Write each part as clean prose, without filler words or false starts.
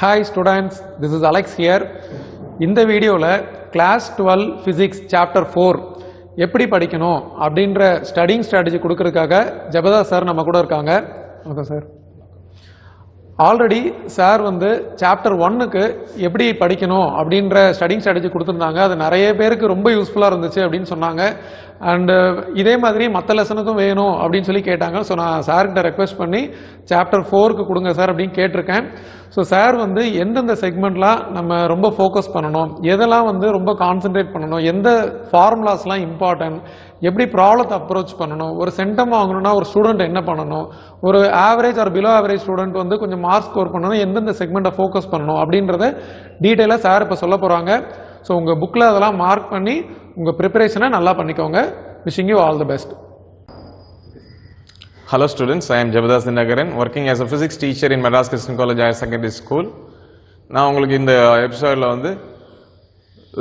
Hi students, this is Alex here. இந்த வீடியோல class 12 physics chapter 4 எப்படி படிக்கணும் அப்படிங்கற ஸ்டடிங் ஸ்ட்ராட்டஜி கொடுக்கிறதுக்காக ஜெபதா சார் நம்ம கூட இருக்காங்க. Okay sir. ஆல்ரெடி சார் வந்து சாப்டர் 1க்கு எப்படி படிக்கணும் அப்படின்ற ஸ்டடிங் ஸ்ட்ராட்டஜி கொடுத்துருந்தாங்க. அது நிறைய பேருக்கு ரொம்ப யூஸ்ஃபுல்லாக இருந்துச்சு அப்படின்னு சொன்னாங்க. அண்டு இதே மாதிரி மற்ற லெசனுக்கும் வேணும் அப்படின்னு சொல்லி கேட்டாங்க. ஸோ நான் சார்கிட்ட ரெக்வெஸ்ட் பண்ணி சாப்டர் 4க்கு கொடுங்க சார் அப்படின்னு கேட்டிருக்கேன். ஸோ சார் வந்து எந்தெந்த செக்மெண்ட்லாம் நம்ம ரொம்ப ஃபோக்கஸ் பண்ணணும், எதெல்லாம் வந்து ரொம்ப கான்சென்ட்ரேட் பண்ணணும், எந்த ஃபார்முலாஸ்லாம் இம்பார்ட்டன்ட், எப்படி ப்ராப்ளத்தை அப்ரோச் பண்ணணும், ஒரு சென்டம் வாங்கணும்னா ஒரு ஸ்டூடெண்ட் என்ன பண்ணணும், ஒரு average or below average student வந்து கொஞ்சம் மார்க் ஸ்கோர் பண்ணணும், எந்தெந்த செக்மெண்ட்டை ஃபோக்கஸ் பண்ணணும் அப்படின்றத டீட்டெயிலாக சார் இப்போ சொல்ல போகிறாங்க. ஸோ உங்கள் புக்கில் அதெல்லாம் மார்க் பண்ணி உங்கள் ப்ரிப்பரேஷனை நல்லா பண்ணிக்கோங்க. Wishing you all the best. Hello students, I am Jabadass Nagaran, working as a physics teacher in Madras Christian College Higher Secondary School. நான் உங்களுக்கு இந்த எபிசோடில் வந்து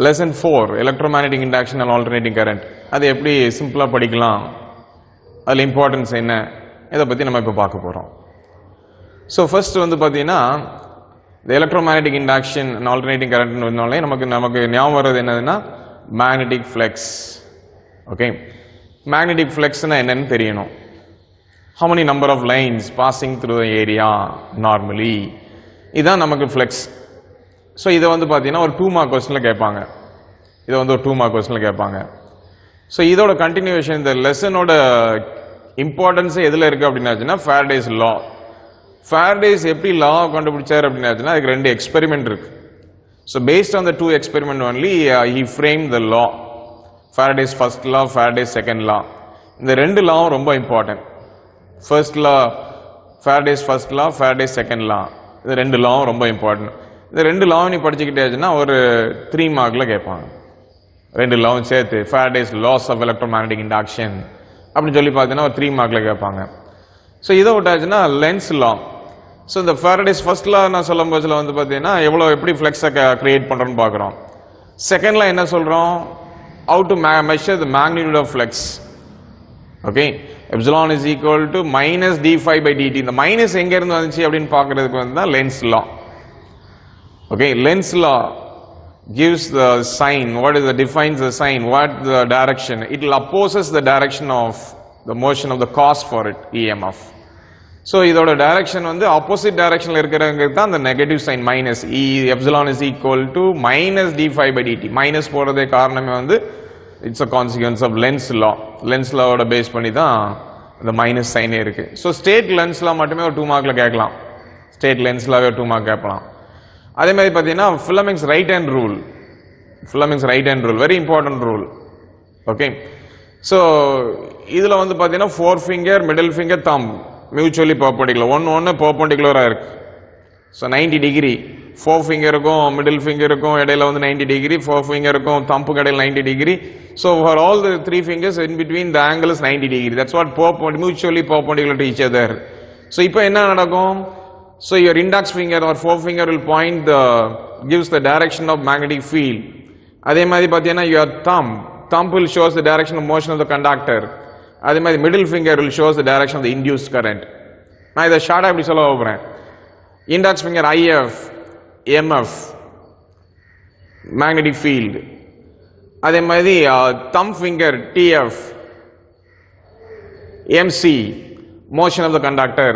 lesson 4 electromagnetic induction and alternating current அது எப்படி சிம்பிளாக படிக்கலாம், அதில் இம்பார்ட்டன்ஸ் என்ன, இதை பற்றி நம்ம இப்போ பார்க்க போகிறோம். ஸோ ஃபர்ஸ்ட் வந்து பார்த்தீங்கன்னா இந்த electromagnetic induction and alternating current நமக்கு ஞாபகம் வர்றது என்னதுன்னா magnetic flux. ஓகே, magnetic fluxனா என்னன்னு தெரியணும். How many number of lines passing through the area normally, இதான் நமக்கு flux. ஸோ இதை வந்து பார்த்தீங்கன்னா ஒரு 2 மார்க் கொஸ்டினில் கேட்பாங்க. இதை வந்து ஒரு 2 மார்க் கொஸ்டினில் கேட்பாங்க. ஸோ இதோட கண்டினியூஷன், இந்த லெசனோட இம்பார்ட்டன்ஸே எதில் இருக்குது அப்படின்னாச்சுன்னா Faraday's law. Faraday's எப்படி லா கண்டுபிடிச்சார் அப்படின்னாச்சுன்னா அதுக்கு 2 எக்ஸ்பெரிமெண்ட் இருக்கு. So based on the 2 experiment only he framed the law. Faraday's first law, Faraday's second law. இந்த 2 லாவும் ரொம்ப இம்பார்ட்டன்ட். ஃபர்ஸ்ட் லா, Faraday's first law, Faraday's second law, இது 2 லாவும் ரொம்ப இம்பார்ட்டன்ட். இந்த 2 லாவும் நீ படிச்சுக்கிட்டேச்சுன்னா ஒரு 3 மார்க்கில் கேட்பாங்க. 2 லாவும் சேர்த்து Faraday's laws of electromagnetic induction அப்படின்னு சொல்லி பார்த்தீங்கன்னா ஒரு 3 மார்க்கில் கேட்பாங்க. ஸோ இதை விட்டாச்சுன்னா Lenz law. ஸோ இந்த Faraday's first law நான் சொல்லும் போதில் வந்து பார்த்தீங்கன்னா எப்படி ஃப்ளெக்ஸை கிரியேட் பண்ணுறோன்னு பார்க்குறோம். செகண்ட் லா என்ன சொல்கிறோம், how to measure the magnitude of flux. Okay, epsilon is equal to minus d phi by dt. இந்த மைனஸ் எங்கேருந்து வந்துச்சு அப்படின்னு பார்க்கறதுக்கு வந்து தான் Lenz law. Okay, Lenz law gives the sign, what is the defines the sign, what the direction, it will opposes the direction of the motion of the cause for it, EMF. So இதோட direction வந்து opposite டைரக்ஷனில் இருக்கிறவங்களுக்கு தான் அந்த negative sign minus e epsilon is equal to minus d phi by dt. Minus போடுறதே காரணமே வந்து it's a consequence of Lenz's law. Lenz's லாவோட பேஸ் பண்ணி தான் இந்த மைனஸ் சைனே இருக்கு. ஸோ ஸ்டேட் லென்ஸ் லா மட்டுமே ஒரு 2 மார்க்கில் கேட்கலாம். ஸ்டேட் லென்ஸ் லாவே 2 மார்க் கேட்கலாம். அதே மாதிரி பார்த்தீங்கன்னா Fleming's right hand rule. Fleming's right hand rule very important rule. Okay, so இதில் வந்து பார்த்தீங்கன்னா 4 ஃபிங்கர், மிடில் ஃபிங்கர், தம் மியூச்சுவலி பர்பெண்டிகுலர், ஒன்று பர்பெண்டிகுலராக இருக்கு. ஸோ 90 டிகிரி 4 ஃபிங்கருக்கும் மிடில் ஃபிங்கருக்கும் இடையில வந்து 90 டிகிரி, 4 ஃபிங்கருக்கும் தம்புக்கு இடையில 90 degree. So for all the 3 fingers in between the angle is 90 degree. That's what mutually perpendicular to each other. So இப்போ என்ன நடக்கும், so your index finger or forefinger will point gives the direction of magnetic field. அதே மாதிரி பார்த்தீங்கன்னா your thumb will shows the direction of motion of the conductor. அதே மாதிரி middle finger will shows the direction of the induced current. நான் இதை ஷார்ட்டாக இப்படி சொல்ல போகிறேன். Index finger IF, MF magnetic field. அதே மாதிரி thumb finger TF, MC motion of the conductor.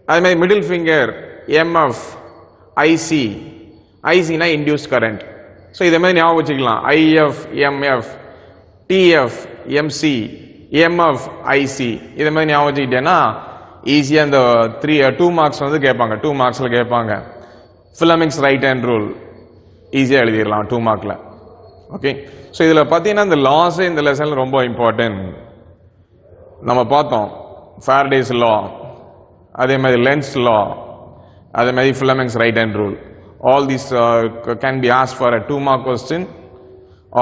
அதே மாதிரி middle finger MF, IC னா induced current. ஸோ இதே மாதிரி ஞாபகம் வச்சுக்கலாம். IF, MF, TF, MC, MF, IC இதே மாதிரி ஞாபகம் வச்சுக்கிட்டேன்னா ஈஸியாக இந்த 2 மார்க்ஸ் வந்து கேட்பாங்க. 2 மார்க்ஸில் கேட்பாங்க. Fleming's ரைட் ஹேண்ட் ரூல் ஈஸியாக எழுதிடலாம் 2 மார்க்கில். ஓகே, ஸோ இதில் பார்த்தீங்கன்னா இந்த லாஸே இந்த லெசனில் ரொம்ப இம்பார்ட்டன்ட். நம்ம பார்த்தோம் Faraday's law, அதே மாதிரி Lenz law, அதே மாதிரி Fleming's right hand rule. All these can be ask for a 2 mark question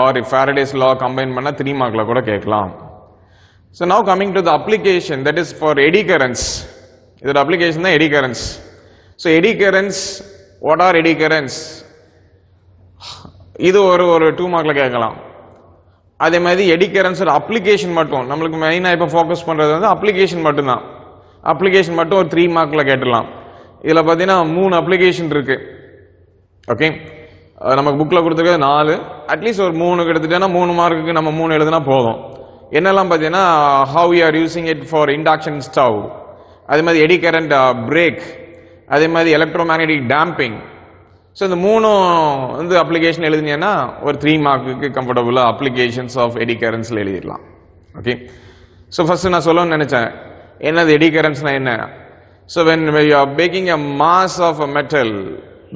or Faraday's law combine பண்ணால் 3 மார்க்கில் கூட கேட்கலாம். So now coming to the application, that is for eddy currents. இதோட application தான் eddy currents. So eddy currents, what are eddy currents? இது ஒரு 2 மார்க்கில் கேட்கலாம். அதே மாதிரி eddy currents அப்ளிகேஷன் மட்டும் நம்மளுக்கு மெயினாக இப்போ ஃபோக்கஸ் பண்ணுறது வந்து அப்ளிகேஷன் மட்டும்தான். அப்ளிகேஷன் மட்டும் ஒரு 3 மார்க்கில் கேட்டுடலாம். இதுல பாத்தீங்கன்னா 3 அப்ளிகேஷன் இருக்கு. ஓகே, நமக்கு புக்ல கொடுத்துருக்கிறது 4, அட்லீஸ்ட் ஒரு 3 எடுத்துட்டேன்னா 3 மார்க்குக்கு நம்ம 3 எழுதுனா போதும். என்னெல்லாம் பார்த்தீங்கன்னா how we are using it for induction stove, அதே மாதிரி eddy current brake, அதே மாதிரி electromagnetic damping. ஸோ இந்த 3 வந்து அப்ளிகேஷன் எழுதினீங்கன்னா ஒரு 3 மார்க்குக்கு கம்ஃபர்டபுளாக அப்ளிகேஷன்ஸ் ஆஃப் எடி கரண்ட்ஸில் எழுதிடலாம். ஓகே, ஸோ ஃபர்ஸ்ட் நான் சொல்லணும்னு நினைச்சேன் என்னது எடி கரண்ட்ஸ்னா என்ன. So when you are making a mass of a metal,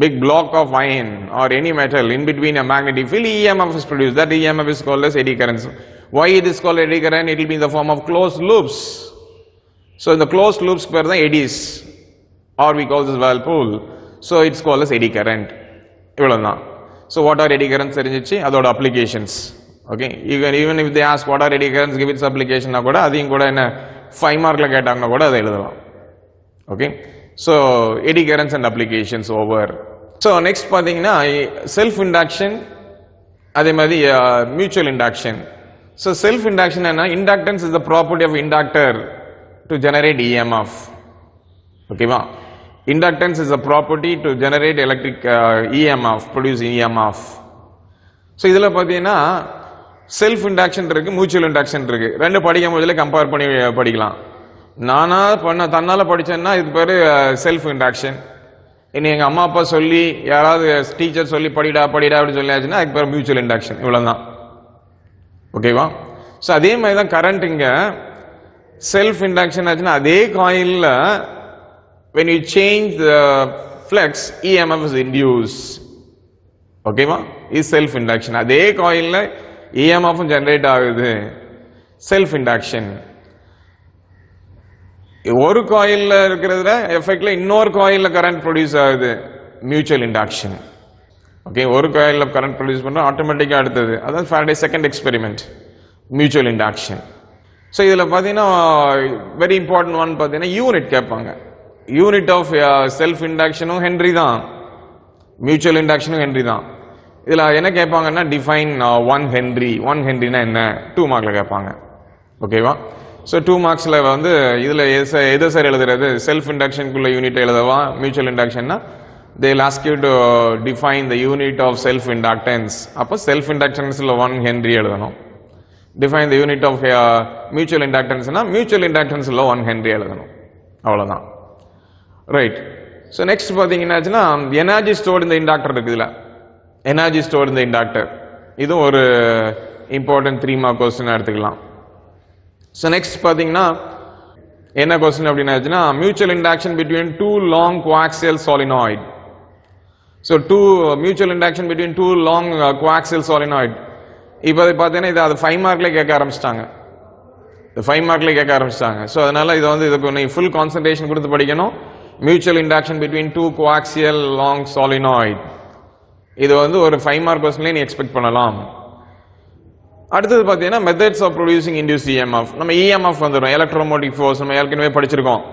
big block of iron or any metal in between a magnetic field, EMF is produced. That EMF is called as eddy currents. Why it is called eddy current? It will be in the form of closed loops. So in the closed loops per the eddies, or we call this whirlpool. So it's called as eddy current. இவ்வளவுதான். So what are eddy currents தெரிஞ்சிச்சு, அதோட applications. Okay, even if they ask what are eddy currents, give its application கூட அதையும் கூட என்ன 5 மார்க்ல கேட்டாங்கன்னா கூட அதை எழுதலாம். Okay, so eddy currents and applications over. So next பாத்தீங்கன்னா self induction, அதே மாதிரி mutual induction. So self induction என்ன, inductance is the property of inductor to generate EMF. ஓகேவா, inductance is a property to generate electric EMF, produce EMF. So இதுல பாத்தீங்கன்னா self induction இருக்கு, mutual induction இருக்கு. ரெண்டு படிக்கும் போதுல கம்பேர் பண்ணி படிக்கலாம். நானா தன்னால படிச்சேன்னா இது பேரு செல்ஃப் இண்டக்ஷன். இனி எங்க அம்மா அப்பா சொல்லி யாராவது டீச்சர் சொல்லி படிடா அப்படின்னு சொல்லியாச்சுன்னா அதுக்கு பேர் மியூச்சுவல் இண்டக்ஷன். இவ்வளவுதான். ஓகேவா, ஸோ அதே மாதிரி தான் கரண்ட் இங்க செல்ஃப் இண்டக்ஷன் ஆச்சுன்னா அதே காயில்ல when you change the flux, EMF is induced. ஓகேவா, இது செல்ஃப் இண்டக்ஷன். அதே காயில்ல EMF ஜெனரேட் ஆகுது, செல்ஃப் இண்டக்ஷன். ஒரு காயில்ல இருக்கிறதுல எஃபெக்ட்ல இன்னொரு காயில்ல கரண்ட் ப்ரொடியூஸ் ஆகுது, மியூச்சுவல் இண்டக்ஷன். ஓகே, ஒரு காயில்ல கரண்ட் ப்ரொடியூஸ் பண்றோம், ஆட்டோமேட்டிக்கா அடுத்தது அதான் Faraday second experiment, mutual induction. So இதுல பாத்தீங்கன்னா வெரி இம்பார்ட்டன்ட் ஒன் பாத்தீங்கன்னா யூனிட் கேட்பாங்க. யூனிட் ஆஃப் செல்ஃப் இண்டக்ஷனும் ஹென்ரி தான், மியூச்சுவல் இண்டக்ஷனும் ஹென்ரி தான். இதுல என்ன கேட்பாங்கன்னா டிஃபைன் 1 ஹென்ரி. 1 ஹென்ரினா என்ன 2 மார்க்ல கேட்பாங்க. ஓகேவா, ஸோ 2 மார்க்ஸ்ல வந்து இதுல எதை சார் எழுதுறது, செல்ஃப் இண்டக்ஷனுக்குள்ள யூனிட் எழுதவா, மியூச்சுவல் இண்டக்ஷன்னா they will ask you to define the unit of self inductance. அப்போ செல்ஃப் இண்டக்டன்ஸ்ல 1 ஹென்ரி எழுதணும். define the unit of mutual inductanceனா மியூச்சுவல் இண்டக்டன்ஸ்ல 1 ஹென்ரி எழுதணும். அவ்வளவுதான். ரைட், ஸோ நெக்ஸ்ட் பாத்தீங்கன்னாச்சுன்னா எனர்ஜி ஸ்டோர்ட் இந்த இண்டக்டர் இருக்கு. இதுல எனர்ஜி ஸ்டோர்ட் இந்த இண்டக்டர், இது ஒரு இம்பார்ட்டன்ட் 3 மார்க் கொஸ்டின் எடுத்துக்கலாம். ஸோ நெக்ஸ்ட் பாத்தீங்கன்னா என்ன கொஸ்டின் அப்படின்னா mutual induction between 2 long coaxial solenoid. So mutual induction between 2 long coaxial solenoid. இப்போ பார்த்தீங்கன்னா இது அது 5 மார்க்லேயே கேட்க ஆரம்பிச்சிட்டாங்க. 5 மார்க்லேயே கேட்க ஆரம்பிச்சிட்டாங்க. ஸோ அதனால இது வந்து இதுக்கு நீ ஃபுல் கான்சன்ட்ரேஷன் கொடுத்து படிக்கணும். Mutual induction between 2 coaxial long solenoid, இது வந்து ஒரு 5 மார்க் கொஸ்டின்லேயே நீ எக்ஸ்பெக்ட் பண்ணலாம். அடுத்தது பார்த்தீங்கன்னா methods of producing induced EMF. நம்ம EMF வந்துடும், எலக்ட்ரோமோட்டிவ் ஃபோர்ஸ் நம்ம ஏற்கனவே படிச்சிருக்கோம்.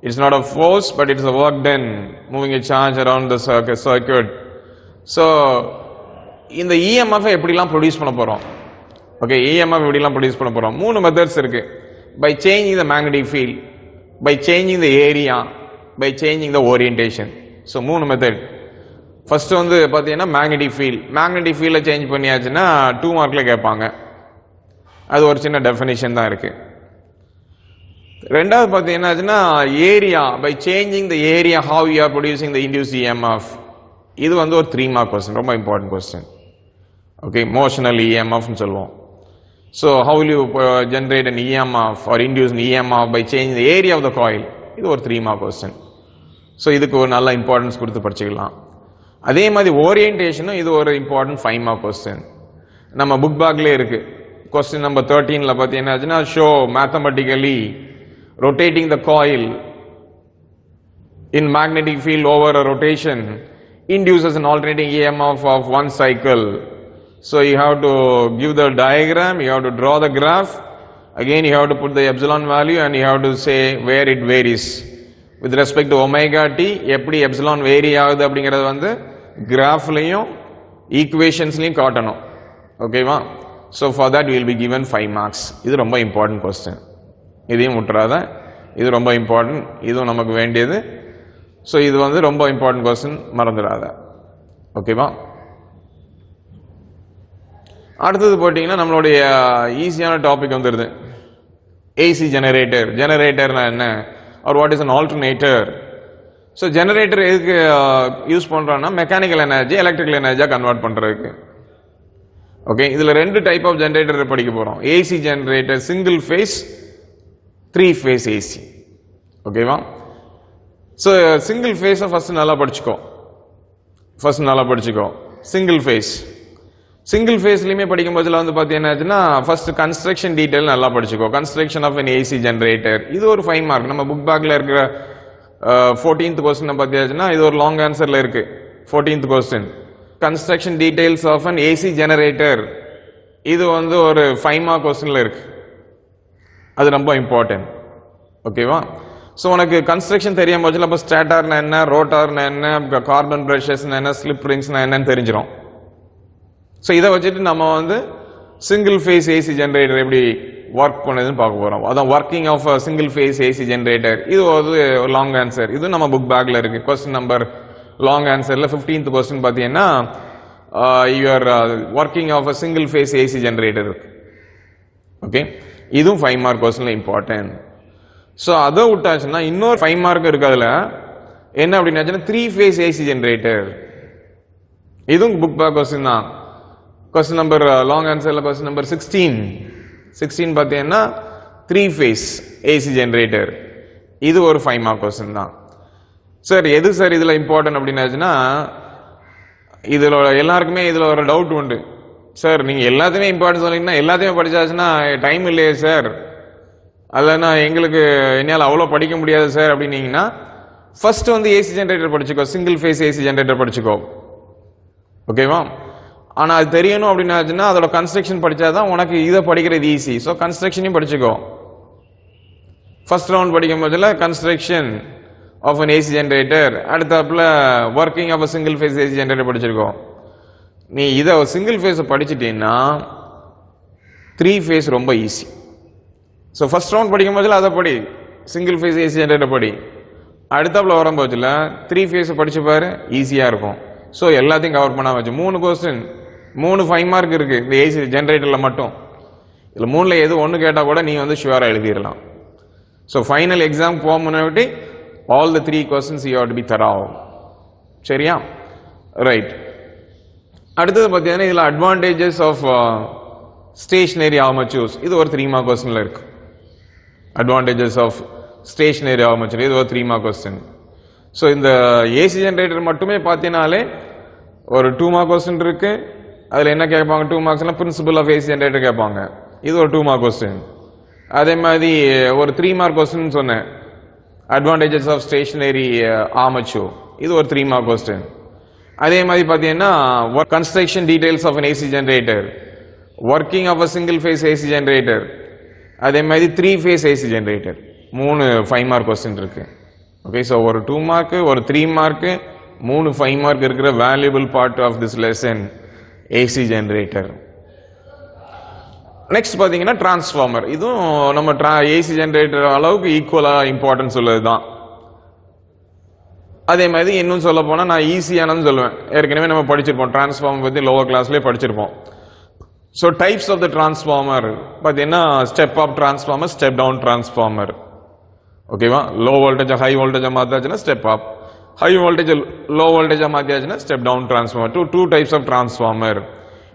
It's not a force but it's a work done moving a charge around the circuit. So இந்த EMF எப்படிலாம் ப்ரொடியூஸ் பண்ண போறோம்? ஓகே, EMF எப்படிலாம் ப்ரொடியூஸ் பண்ண போறோம்? 3 மெத்தட்ஸ் இருக்கு. By changing the magnetic field, by changing the area, by changing the orientation. So 3 method. First வந்து பார்த்தீங்கன்னா மேக்னெட்டிக் ஃபீல்ட். மேக்னெட்டிக் ஃபீல்டை சேஞ்ச் பண்ணியாச்சுன்னா 2 மார்க்ல கேட்பாங்க. அது ஒரு சின்ன டெஃபினிஷன் தான் இருக்கு. ரெண்டாவது பார்த்தீங்கன்னா area, by changing the area how you are producing the induced EMF. இது வந்து ஒரு 3 மார்க் கொஸ்டின், ரொம்ப இம்பார்ட்டன்ட் கொஸ்டின். ஓகே, மோஷனல் EMFன்னு சொல்லுவோம். So how will you generate an EMF or induce EMF by changing the area of the coil. இது ஒரு 3 mark question. So இதுக்கு ஒரு நல்ல இம்பார்ட்டன்ஸ் கொடுத்து படிச்சுக்கலாம். அதே மாதிரி ஓரியன்டேஷனும் இது ஒரு இம்பார்ட்டன்ட் 5 மார்க் கொஸ்டின். நம்ம புக் பேக்லேயே இருக்கு. கொஸ்டின் நம்பர் 13ல பார்த்தீங்கன்னா show mathematically rotating the coil in magnetic field over a rotation induces an alternating EMF of 1 cycle. So you have to give the diagram, you have to draw the graph, again you have to put the epsilon value and you have to say where it varies with respect to omega t. எப்படி epsilon vary ஆகுது அப்படிங்கறது வந்து கிராஃப்லயும் ஈக்குவேஷன்ஸ்லயும் காட்டணும். ஓகேவா? So for that we will be given 5 marks. இது ரொம்ப important question. இதையும் விட்டுறாத, இது ரொம்ப இம்பார்ட்டன்ட், இதுவும் நமக்கு வேண்டியது. ஸோ இது வந்து ரொம்ப இம்பார்ட்டன்ட் கொஸ்டின், மறந்துடாத. ஓகேவா? அடுத்தது போட்டிங்கன்னா நம்மளுடைய ஈஸியான டாபிக் வந்துடுது. AC generator. ஜெனரேட்டர்னா என்ன, or what is an alternator? So generator எதுக்கு யூஸ் பண்ணுறோன்னா மெக்கானிக்கல் எனர்ஜி எலக்ட்ரிக்கல் எனர்ஜியாக கன்வெர்ட் பண்ணுறதுக்கு. ஓகே, இதில் 2 டைப் ஆஃப் ஜெனரேட்டர் படிக்க போகிறோம். AC generator, single phase, 3 phase AC. ஓகேவா? ஸோ சிங்கிள் ஃபேஸை ஃபஸ்ட்டு நல்லா படிச்சுக்கோ. Single phase. சிங்கிள் ஃபேஸ்லையுமே படிக்கும்போதுல வந்து பார்த்தீங்கன்னா ஃபர்ஸ்ட் கன்ஸ்ட்ரக்ஷன் டீடைல் நல்லா படிச்சுக்கோ. Construction of an AC generator, இது ஒரு 5 மார்க். நம்ம புக் பேக்கில் இருக்கிற 14th கொஸ்டின் பார்த்தீங்கன்னா இது ஒரு லாங் ஆன்சரில் இருக்கு. 14th question construction details of an AC generator, இது வந்து ஒரு 5 மார்க் கொஸ்டின்ல இருக்கு. அது ரொம்ப இம்பார்ட்டன்ட். ஓகேவா? ஸோ உனக்கு கன்ஸ்ட்ரக்ஷன் தெரியும் போதுல அப்போ ஸ்டாட்டார்னா என்ன, ரோட்டார்னா என்ன, கார்பன் பிரஷஸ்னா என்ன, ஸ்லிப் ரிங்ஸ்னா என்னன்னு தெரிஞ்சிடும். ஸோ இதை வச்சுட்டு நம்ம வந்து சிங்கிள் ஃபேஸ் ஏசி ஜெனரேட்டர் எப்படி ஒர்க் பண்ணுதுன்னு பார்க்க போகிறோம். அதான் working of single phase AC generator. இது ஒரு லாங் ஆன்சர். இது நம்ம புக் பேக்கில் இருக்கு. கொஸ்டின் நம்பர் லாங் ஆன்சரில் 15th கொஸ்டின் பார்த்தீங்கன்னா your working of a single phase AC generator இருக்கு. ஓகே, இதுவும் 5 மார்க் கொஸ்டின்ல இம்பார்ட்டன்ட். ஸோ அதை விட்டாச்சுன்னா இன்னொரு 5 மார்க் இருக்கு. அதில் என்ன அப்படின்னாச்சுன்னா 3 ஃபேஸ் ஏசி ஜெனரேட்டர். இதுவும் புக் பேக் கொஸ்டின் தான். கொஸ்டின் நம்பர் லாங் ஆன்சர்ல கொஸ்டின் நம்பர் 16 பார்த்தீங்கன்னா 3 ஃபேஸ் ஏசி ஜெனரேட்டர். இது ஒரு 5 மார்க் கொஸ்டின் தான். சார் எது சார் இதுல இம்பார்ட்டன்ட் அப்படின்னாச்சுன்னா இதுல எல்லாருக்குமே இதுல ஒரு டவுட் உண்டு. சார் நீங்க எல்லாத்தையுமே இம்பார்ட்டன்ட் சொன்னீங்கன்னா எல்லாத்தையுமே படிச்சாச்சுன்னா டைம் இல்லையே சார், அதனா எங்களுக்கு என்னால் அவ்வளோ படிக்க முடியாது சார் அப்படின்னீங்கன்னா ஃபர்ஸ்ட் வந்து ஏசி ஜெனரேட்டர் படிச்சுக்கோ. சிங்கிள் ஃபேஸ் ஏசி ஜெனரேட்டர் படிச்சுக்கோ. ஓகேவா? ஆனால் அது தெரியணும் அப்படின்னாச்சுன்னா அதோட கன்ஸ்ட்ரக்ஷன் படிச்சாதான் உனக்கு இதை படிக்கிறது ஈஸி. ஸோ கன்ஸ்ட்ரக்ஷனையும் படிச்சுக்கோ. ஃபர்ஸ்ட் ரவுண்ட் படிக்கும் போதுல construction of an AC generator, அடுத்தாப்புல working of a single phase AC generator படிச்சிருக்கோம். நீ இதை சிங்கிள் ஃபேஸை படிச்சுட்டீங்கன்னா 3 ஃபேஸ் ரொம்ப ஈஸி. ஸோ ஃபர்ஸ்ட் ரவுண்ட் படிக்கும் போதுல அதை படி, சிங்கிள் ஃபேஸ் ஏசி ஜெனரேட்டர் படி. அடுத்தாப்புல வரும்போதுல 3 ஃபேஸை படிச்சு பாரு, ஈஸியாக இருக்கும். ஸோ எல்லாத்தையும் கவர் பண்ணாம வச்சு 3 கொஸ்டின் 3 5 மார்க் இருக்கு இந்த ஏசி ஜெனரேட்டர்ல மட்டும். இதில் 3ல எது ஒன்று கேட்டால் கூட நீ வந்து ஷுவராக எழுதிடலாம். ஸோ ஃபைனல் எக்ஸாம் போக முன்னாடி all the 3 questions you have to be thorough. சரியா? ரைட். அடுத்தது பார்த்தீங்கன்னா இதில் அட்வான்டேஜஸ் ஆஃப் ஸ்டேஷனரி ஆர்மச்சூர்ஸ், இது ஒரு 3 மார்க் கொஸ்டின்ல இருக்கு. அட்வான்டேஜஸ் ஆஃப் ஸ்டேஷனரி ஆர்மச்சூர், இது ஒரு 3 மார்க் கொஸ்டின். ஸோ இந்த ஏசி ஜெனரேட்டர் மட்டுமே பார்த்தீங்கன்னாலே ஒரு 2 மார்க் கொஸ்டின் இருக்கு. அதில் என்ன கேட்பாங்க 2 மார்க்ஸ்னா பிரின்சிபல் ஆஃப் ஏசி ஜெனரேட்டர் கேட்பாங்க. இது ஒரு 2 மார்க் கொஸ்டின். அதே மாதிரி ஒரு 3 மார்க் கொஸ்டின் சொன்னேன், அட்வான்டேஜஸ் ஆஃப் ஸ்டேஷனரி ஆர்மச்சூர், இது ஒரு 3 மார்க் கொஸ்டின். அதே மாதிரி பார்த்தீங்கன்னா construction details of an AC generator, working of a single phase AC generator, அதே மாதிரி 3 phase AC generator, 3 5 mark question இருக்கு. ஓகே, ஸோ ஒரு 2 மார்க், ஒரு 3 மார்க், 3 5 மார்க் இருக்கிற valuable part of this lesson AC generator. Next பார்த்தீங்கன்னா transformer. இதுவும் நம்ம AC generator அளவுக்கு ஈக்குவலாக இம்பார்ட்டன்ஸ் உள்ளது தான். அதே மாதிரி இன்னும் சொல்ல போனால் நான் ஈஸியானு சொல்லுவேன். ஏற்கனவே நம்ம படிச்சிருப்போம் டிரான்ஸ்ஃபார்மர் பற்றி லோவர் கிளாஸ்லேயே படிச்சிருப்போம். So types of the transformer பார்த்தீங்கன்னா step up transformer, step down transformer. ஓகேவா? லோ வோல்டேஜ் ஹை வோல்டேஜாக மாற்றியாச்சுன்னா step up, high voltage low வோல்டேஜாக மாற்றியாச்சுன்னா step down transformer. Two types of transformer.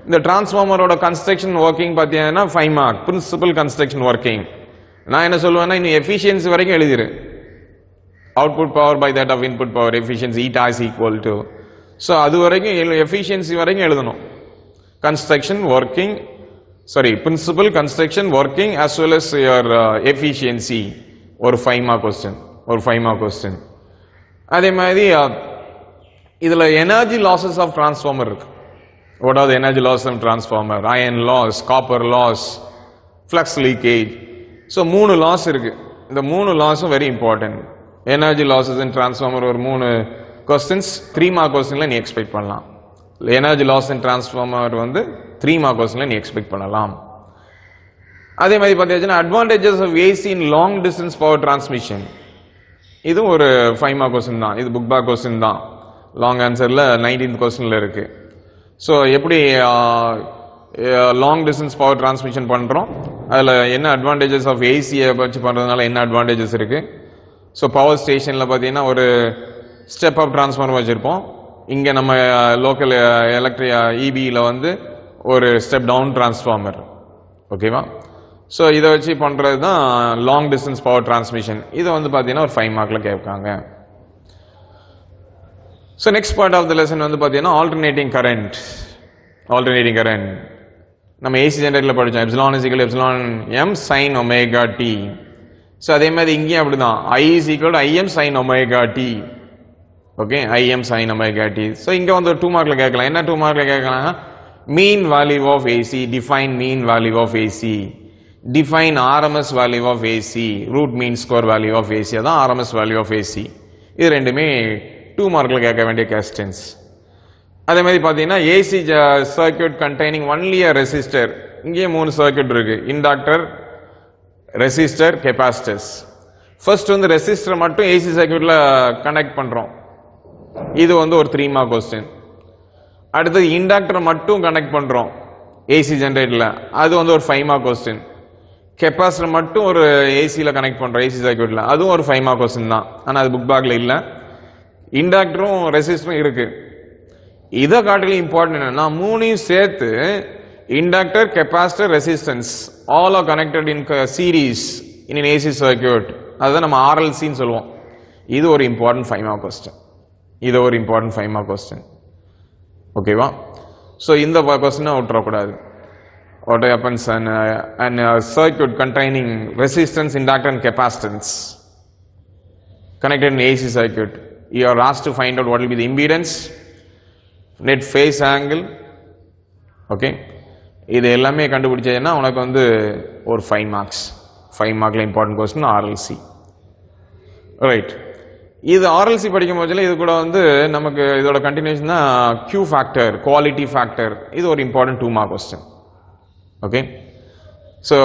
இந்த டிரான்ஸ்ஃபார்மரோட கன்ஸ்ட்ரக்ஷன் ஒர்க்கிங் பார்த்தீங்கன்னா 5 மார்க், பிரின்சிபல் கன்ஸ்ட்ரக்ஷன் ஒர்க்கிங். நான் என்ன சொல்லுவேன்னா இன்னும் எஃபிஷியன்சி வரைக்கும் எழுதிரு. Output power by that of input power efficiency eta is equal to. So அது வரைக்கும் எஃபிஷியன்சி வரைக்கும் எழுதணும். Construction working, sorry principle construction working as well as your efficiency, ஒரு 5 மார்க் கொஸ்டின், ஒரு 5 மார்க் கொஸ்டின். அதே மாதிரி இதுல எனர்ஜி லாசஸ் ஆஃப் டிரான்ஸ்ஃபார்மர் இருக்கு. What are the energy losses of transformer? Iron loss, copper loss, flux leakage. So 3 loss இருக்கு. இந்த 3 lossம் very important. Energy losses in transformer ஒரு 3 questions 3 mark questionல நீ expect பண்ணலாம். Energy loss in transformer வந்து 3 mark questionல நீ expect பண்ணலாம். அதே மாதிரி பார்த்தீங்கன்னா advantages of AC in long distance power transmission. இது ஒரு 5 மார்க் கொஸ்டின் தான். இது புக் பேக் கொஸ்டின் தான். லாங் ஆன்சரில் 19th கொஸ்டினில் இருக்குது. ஸோ எப்படி லாங் டிஸ்டன்ஸ் பவர் டிரான்ஸ்மிஷன் பண்ணுறோம், அதில் என்ன அட்வான்டேஜஸ் ஆஃப் ஏசியை வச்சு பண்ணுறதுனால என்ன அட்வான்டேஜஸ் இருக்குது. ஸோ பவர் ஸ்டேஷனில் பார்த்தீங்கன்னா ஒரு ஸ்டெப் அப் டிரான்ஸ்ஃபார்மர் வச்சுருப்போம். இங்கே நம்ம லோக்கல் இபியில் வந்து ஒரு ஸ்டெப் டவுன் டிரான்ஸ்ஃபார்மர். ஓகேவா? ஸோ இதை வச்சு பண்ணுறது தான் லாங் டிஸ்டன்ஸ் பவர் டிரான்ஸ்மிஷன். இதை வந்து பார்த்தீங்கன்னா ஒரு 5 மார்க்கில் கேட்பாங்க. So next part of the lesson வந்து பார்த்தீங்கன்னா ஆல்டர்னேட்டிங் கரண்ட். ஆல்டர்னேட்டிங் கரண்ட் நம்ம ஏசி ஜெனரேட்டரில் படித்தோம். Epsilon is equal epsilon m sine omega t. So அதே மாதிரி இங்கேயும் அப்படி தான், I is equal I m sine omega t. Okay, I m sine omega t. So இங்கே வந்து ஒரு 2 மார்க்கில் கேட்கலாம். என்ன 2 மார்க்கில் கேட்கலாம்? Mean value of AC, define mean value of AC, define RMS value of AC, root mean square value of AC, அதான் RMS value of AC. இது ரெண்டுமே 2 மார்க்கில் கேட்க வேண்டிய கொஸ்டின்ஸ். அதே மாதிரி பார்த்தீங்கன்னா ஏசி சர்க்யூட் கண்டெய்னிங் ஒன்லி அ ரெசிஸ்டர். இங்கேயே 3 சர்க்யூட் இருக்கு, இண்டக்டர், ரெசிஸ்டர், கெபாசிட்டர்ஸ். ஃபர்ஸ்ட் வந்து ரெசிஸ்டர் மட்டும் ஏசி சர்க்யூட்ல கனெக்ட் பண்றோம், இது வந்து ஒரு 3 மார்க் கொஸ்டின். அடுத்தது இண்டக்டர் மட்டும் கனெக்ட் பண்றோம் ஏசி ஜெனரேட்டர்ல, அது வந்து ஒரு 5 மார்க் கொஸ்டின். கெபாசிட்டர் மட்டும் ஒரு ஏசியில் கனெக்ட் பண்றோம் ஏசி சர்க்யூட்ல, அதுவும் ஒரு 5 மார்க் கொஸ்டின் தான். ஆனால் அது புக் பேக்ல இல்லை. இண்டக்டரும் ரெசிஸ்டரும் இருக்கு. இதை காட்டிலும் இம்பார்ட்டன்ட் என்னன்னா, 3ஐயும் சேர்த்து inductor, capacitor, resistance all R connected இன் சீரீஸ் இன் ஏசி சர்க்யூட். அதுதான் நம்ம ஆர்எல்சின்னு சொல்லுவோம். இது ஒரு இம்பார்ட்டன்ட் 5 மார்க் கொஸ்டின். இது ஒரு இம்பார்ட்டன்ட் 5 மார்க் கொஸ்டின். ஓகேவா? ஸோ இந்த கொஸ்டினை விட்டுறக்கூடாது. What happens in a circuit containing resistance, inductor and capacitance connected in AC circuit? You are asked to find out what will be the impedance, net phase angle. Okay, இது எல்லாமே கண்டுபிடிச்சதுன்னா உனக்கு வந்து ஒரு 5 marks. 5 மார்க்ல important question RLC. Right, இது RLC படிக்கும் போதுல இது கூட வந்து நமக்கு இதோட கண்டினியூஷன் தான் Q ஃபேக்டர், குவாலிட்டி ஃபேக்டர். இது ஒரு important 2 mark question. Okay, so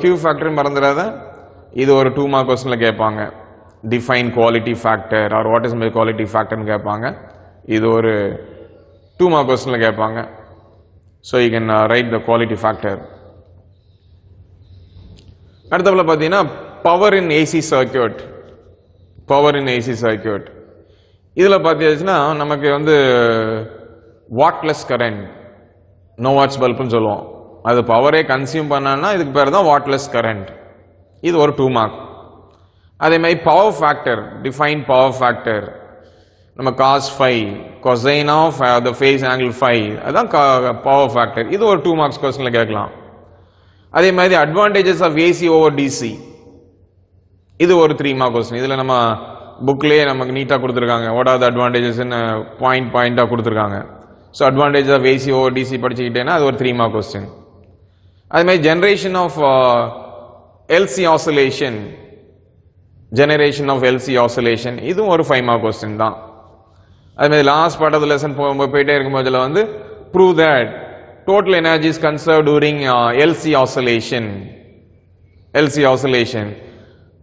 Q factor மறந்துடாத, இது ஒரு 2 மார்க் கொஸ்டின்ல கேட்பாங்க. Define quality factor or what is my quality ஃபேக்டர்னு கேட்பாங்க. இது ஒரு 2 மார்க் கொஸ்டின்ல கேட்பாங்க. So you can write the quality factor. அடுத்தப்பல பார்த்தீங்கன்னா power in AC circuit. Power in AC circuit இதில் பார்த்தீங்கன்னா நமக்கு வந்து வாட்லெஸ் கரண்ட், நோ வாட்ஸ் பல்புன்னு சொல்லுவோம். அது பவரே கன்சியூம் பண்ணான்னா இதுக்கு பேர் தான் வாட்லெஸ் கரண்ட். இது ஒரு 2 மார்க். அதே மாதிரி power factor, define power factor. நம்ம cos phi, cosine of the phase angle phi, அதுதான் பவர் ஃபேக்டர். இது ஒரு 2 மார்க்ஸ் கொஸ்டின்ல கேட்கலாம். அதே மாதிரி advantages of AC over DC, இது ஒரு 3 மார்க் கொஸ்டின். இதில் நம்ம புக்லேயே நமக்கு நீட்டாக கொடுத்துருக்காங்க. வாட் ஆர் த அட்வான்டேஜஸ்ன்னு பாயிண்டாக கொடுத்துருக்காங்க. So advantage of AC over DC படிச்சுக்கிட்டேன்னா அது ஒரு 3 மார்க் கொஸ்டின். அதே மாதிரி generation of LC oscillation, generation of LC oscillation, இதுவும் ஒரு 5 மார்க் கொஸ்டின் தான். அதே மாதிரி last part of the lesson போயிட்டே இருக்கும்போது இதில் வந்து prove that total energy is conserve during LC oscillation. LC oscillation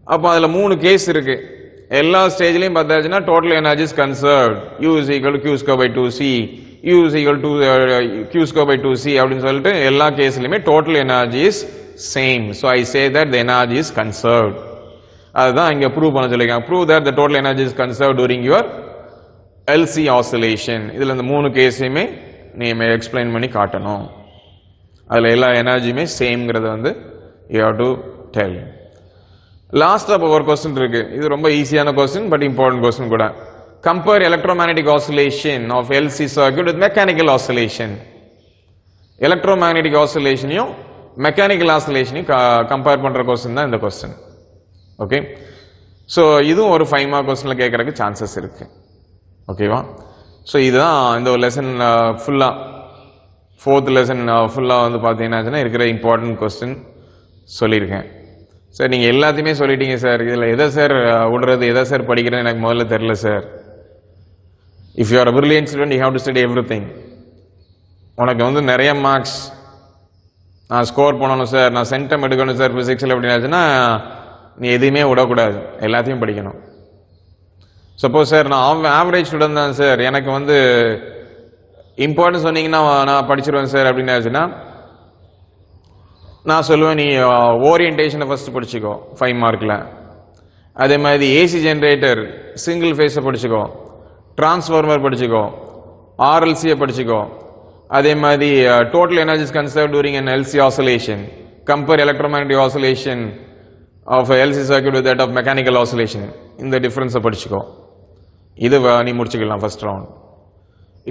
அப்போ அதில் 3 கேஸ் இருக்கு. எல்லா ஸ்டேஜ்லையும் பார்த்தாச்சுன்னா total energy is conserved. U is equal to Q square by 2C, U is equal to Q square by 2C அப்படின்னு சொல்லிட்டு எல்லா கேஸ்லையுமே total energy is same. So I say that the energy is conserved. அதுதான் இங்கே prove பண்ண சொல்லியிருக்காங்க. Prove that the total energy is conserved during your LC oscillation. இதில் இந்த 3 கேஸையுமே நீ எக்ஸ்பிளைன் பண்ணி காட்டணும். அதில் எல்லா எனர்ஜியுமே சேம்ங்கிறத வந்து யூ ஹேவ் டு டெல். லாஸ்ட்டாக ஒரு கொஸ்டின் இருக்கு. இது ரொம்ப ஈஸியான கொஸ்டின் பட் இம்பார்ட்டன்ட் கொஸ்டின் கூட. Compare electromagnetic oscillation of LC circuit with mechanical oscillation. Electromagnetic ஆசிலேஷனையும் மெக்கானிக்கல் ஆசிலேஷனையும் கம்பேர் பண்ற கொஸ்டின் தான் இந்த கொஸ்டின். ஓகே, ஸோ இதுவும் ஒரு 5 மார்க் கொஸ்டின்ல கேட்கறதுக்கு சான்சஸ் இருக்கு. ஓகேவா? ஸோ இதுதான் இந்த ஒரு லெசன் ஃபுல்லாக, 4th லெசன் ஃபுல்லாக வந்து பார்த்தீங்கன்னா இருக்கிற இம்பார்ட்டன்ட் கொஸ்டின் சொல்லியிருக்கேன். சார் நீங்கள் எல்லாத்தையுமே சொல்லிட்டீங்க சார், இதில் எதை சார் விடுறது, எதை சார் படிக்கிறேன்னு எனக்கு முதல்ல தெரில sir. If you are a brilliant student you have to study everything. உனக்கு வந்து நிறைய மார்க்ஸ் நான் ஸ்கோர் பண்ணணும் சார், நான் சென்டம் எடுக்கணும் சார் ஃபிசிக்ஸில் அப்படின்னாச்சுன்னா நீ எதையுமே விடக்கூடாது, எல்லாத்தையும் படிக்கணும். சப்போஸ் சார் நான் ஆவரேஜ் ஸ்டூடெண்ட் தான் சார், எனக்கு வந்து இம்பார்ட்டன்ஸ் சொன்னீங்கன்னா நான் படிச்சிருவேன் சார் அப்படின்னு ஆச்சுன்னா நான் சொல்லுவேன் நீ ஓரியன்டேஷனை ஃபஸ்ட்டு படிச்சுக்கோ 5 மார்க்கில். அதே மாதிரி ஏசி ஜென்ரேட்டர் சிங்கிள் ஃபேஸை படிச்சுக்கோ, டிரான்ஸ்ஃபார்மர் படிச்சுக்கோ, ஆர்எல்சியை படிச்சுக்கோ. அதே மாதிரி total energy is conserve during an LC oscillation, compare electromagnetic oscillation of LC circuit with that of mechanical oscillation. இந்த டிஃபரன்ஸை படிச்சுக்கோ. இது நீ முடிச்சுக்கலாம் ஃபர்ஸ்ட் ரவுண்ட்.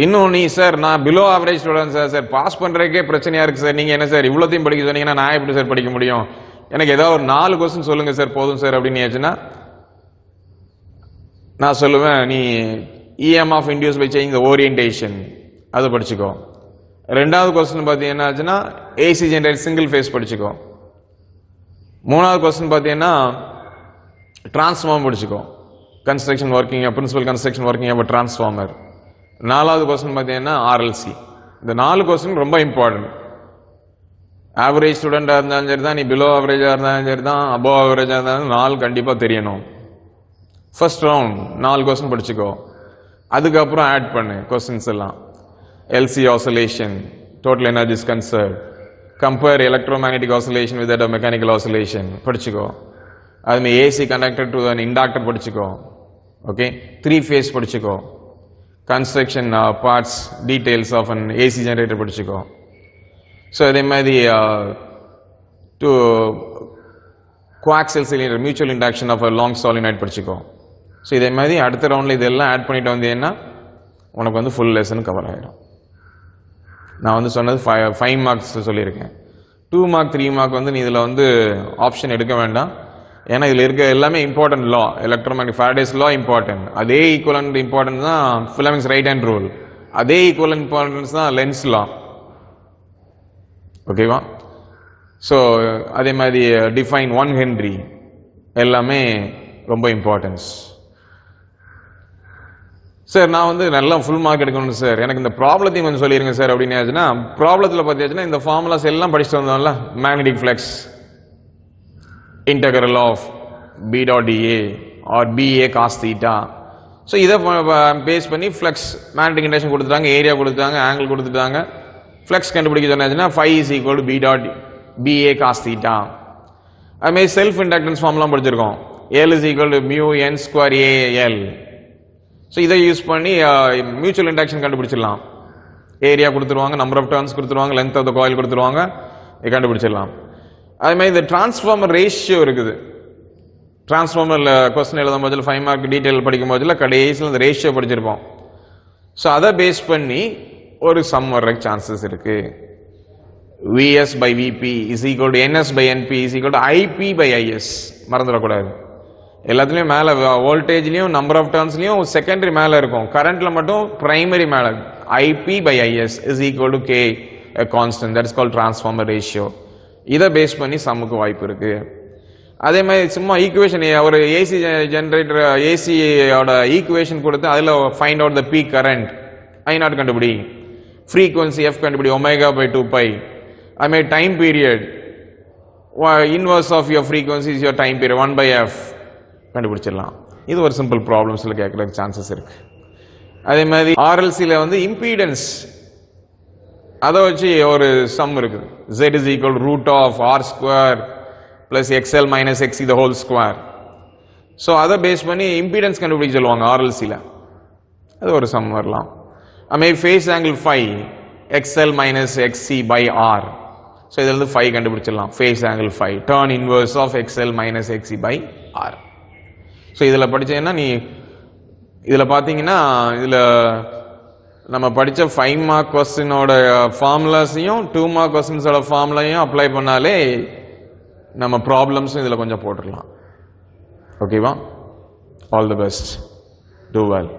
இன்னும் நீ சார் நான் below average student sir pass பண்ணுறதுக்கே பிரச்சனையாக இருக்குது சார், நீங்கள் என்ன சார் இவ்வளோத்தையும் படிக்க சொன்னீங்கன்னா நான் எப்படி சார் படிக்க முடியும், எனக்கு ஏதாவது ஒரு 4 கொஸ்டின் சொல்லுங்கள் சார் போதும் சார் அப்படின்னு ஆச்சுன்னா நான் சொல்லுவேன் நீ EMF induced by changing the orientation அதை படிச்சுக்கோ. 2வது கொஸ்டின் பார்த்தீங்கன்னா ஆச்சுன்னா ஏசி ஜென்ரேட்டர் சிங்கிள் ஃபேஸ் படிச்சுக்கோ. 3வது கொஸ்டின் பார்த்தீங்கன்னா டிரான்ஸ்ஃபார்மர் படிச்சுக்கோ, construction working principle construction working அப்போ டிரான்ஸ்ஃபார்மர். 4வது கொஸ்டின் பார்த்தீங்கன்னா ஆர்எல்சி. இந்த 4 கொஸ்டின் ரொம்ப இம்பார்ட்டன்ட். ஆவரேஜ் ஸ்டூடெண்டாக இருந்தாலும் சரி தான், நீ பிலோ ஆவரேஜாக இருந்தாலும் சரி தான், அபோவ் ஆவரேஜாக இருந்தாலும் 4 கண்டிப்பாக தெரியணும். ஃபர்ஸ்ட் ரவுண்ட் 4 கொஸ்டின் படிச்சுக்கோ. அதுக்கப்புறம் ஆட் பண்ணு கொஸ்டின்ஸ் எல்லாம். LC oscillation, total energy is conserve, compare electromagnetic oscillation with that of mechanical oscillation படிச்சுக்கோ. அதுமாதிரி AC connected to an inductor படிச்சுக்கோ. ஓகே, 3 ஃபேஸ் படிச்சுக்கோ. Construction parts details of an AC generator படிச்சுக்கோ. So அதே மாதிரி two coaxial cylinder mutual induction of a long solenoid படிச்சுக்கோ. So இதே மாதிரி அடுத்த ரவுண்டில் இதெல்லாம் ஆட் பண்ணிட்டு வந்தீங்கன்னா உனக்கு வந்து ஃபுல் லெசன் கவர் ஆகிடும். நான் வந்து சொன்னது 5 மார்க்ஸ் சொல்லியிருக்கேன். 2 மார்க் 3 மார்க் வந்து நீ இதில் வந்து ஆப்ஷன் எடுக்க வேண்டாம். ஏன்னா இதில் இருக்க எல்லாமே இம்பார்ட்டன்ட் லா, எலக்ட்ரோமேக்னெட்டிக் ஃபேரடேஸ் லா இம்பார்ட்டன்ட், அதே ஈக்குவலன்ட் இம்பார்ட்டன்ஸ் தான் ஃபிளமிங்ஸ் ரைட் ஹேண்ட் ரூல், அதே ஈக்குவலன்ட் இம்பார்ட்டன்ஸ் தான் லென்ஸ் லா. ஓகேவா? ஸோ அதே மாதிரி டிஃபைன் 1 ஹென்ரி எல்லாமே ரொம்ப இம்பார்ட்டன்ஸ். சார் நான் வந்து நல்லா ஃபுல் மார்க் எடுக்கணும் சார், எனக்கு இந்த ப்ராப்ளத்தையும் கொஞ்சம் சொல்லிடுங்க சார் அப்படின்னு ஆச்சுன்னா, ப்ராப்ளத்தில் பார்த்தியாச்சுன்னா இந்த ஃபார்முலாஸ் எல்லாம் படிச்சுட்டு வந்தோம்ல, magnetic flux integral of b dot dA or BA cos theta. So இதை பேஸ் பண்ணி ஃப்ளக்ஸ் மேக்னெட்டிக் இண்டக்ஷன் கொடுத்துட்டாங்க, ஏரியா கொடுத்துட்டாங்க, ஆங்கிள் கொடுத்துட்டாங்க. ஃப்ளக்ஸ் கண்டுபிடிக்க சொன்னாச்சுன்னா phi is equal to b dot BA cos theta. அதுமாதிரி செல்ஃப் இண்டக்டன்ஸ் ஃபார்ம்லாம் படிச்சிருக்கோம், L is equal to mu n square AL. So இதை யூஸ் பண்ணி மியூச்சுவல் இண்டக்ஷன் கண்டுபிடிச்சிடலாம். ஏரியா கொடுத்துருவாங்க, நம்பர் ஆஃப் டர்ன்ஸ் கொடுத்துருவாங்க, லென்த் ஆஃப் த காயில் கொடுத்துருவாங்க, இதை கண்டுபிடிச்சிடலாம். அதே மாதிரி இந்த டிரான்ஸ்ஃபார்மர் ரேஷியோ இருக்குது. டிரான்ஸ்ஃபார்மரில் கொஸ்டின் எழுதும் போதில் 5 மார்க் டீட்டெயில் படிக்கும் போதில் கடைசியில் இந்த ரேஷியோ படிச்சிருப்போம். ஸோ அதை பேஸ் பண்ணி ஒரு சம் வர்றதுக்கு சான்சஸ் இருக்கு. VS by VP is equal to NS by NP is equal to IP by IS. மறந்துடக்கூடாது. எல்லாத்துலேயும் மேலே வோல்டேஜ்லையும் நம்பர் ஆஃப் டர்ன்ஸ்லையும் செகண்டரி மேலே இருக்கும், கரண்ட்டில் மட்டும் பிரைமரி மேலே. IP by IS is equal to K, a constant, that is called transformer ratio. இதை base பண்ணி சம்முக்கு வாய்ப்பு இருக்கு. அதே மாதிரி சும்மா ஈக்குவேஷன், ஒரு ஏசி ஜென்ரேட்டர் ஏசியோட ஈக்குவேஷன் கொடுத்து அதில் find out the peak current I0 கண்டுபிடி, ஃப்ரீக்வன்சி F கண்டுபிடி, ஒமேகா பை 2π. அதுமாதிரி time period, inverse of your frequency is your time period 1/f கண்டுபிடிச்சிடலாம். இது ஒரு சிம்பிள் ப்ராப்ளம்ஸில் கேட்குறதுக்கு சான்சஸ் இருக்கு. அதே மாதிரி ஆர்எல்சியில் வந்து இம்பீடன்ஸ், அதை வச்சு ஒரு சம் இருக்குது. Z is equal to root of R square plus XL minus XC the whole square. So அதை பேஸ் பண்ணி இம்பீடன்ஸ் கண்டுபிடிக்க சொல்லுவாங்க ஆர்எல்சியில், அது ஒரு சம் வரலாம். அதுமாதிரி phase angle phi XL minus XC by R. So இதில் இருந்து phi கண்டுபிடிச்சிடலாம். Phase angle phi tan inverse of XL minus XC by R. So இதில் படித்தீங்கன்னா நீ இதில் பார்த்தீங்கன்னா இதில் நம்ம படித்த 5 மார்க் கொஸ்டினோட ஃபார்முலாஸையும் 2 மார்க் கொஸ்டின்ஸோட ஃபார்முலையும் அப்ளை பண்ணாலே நம்ம ப்ராப்ளம்ஸும் இதில் கொஞ்சம் போட்டுடலாம். ஓகேவா? All the best, two well.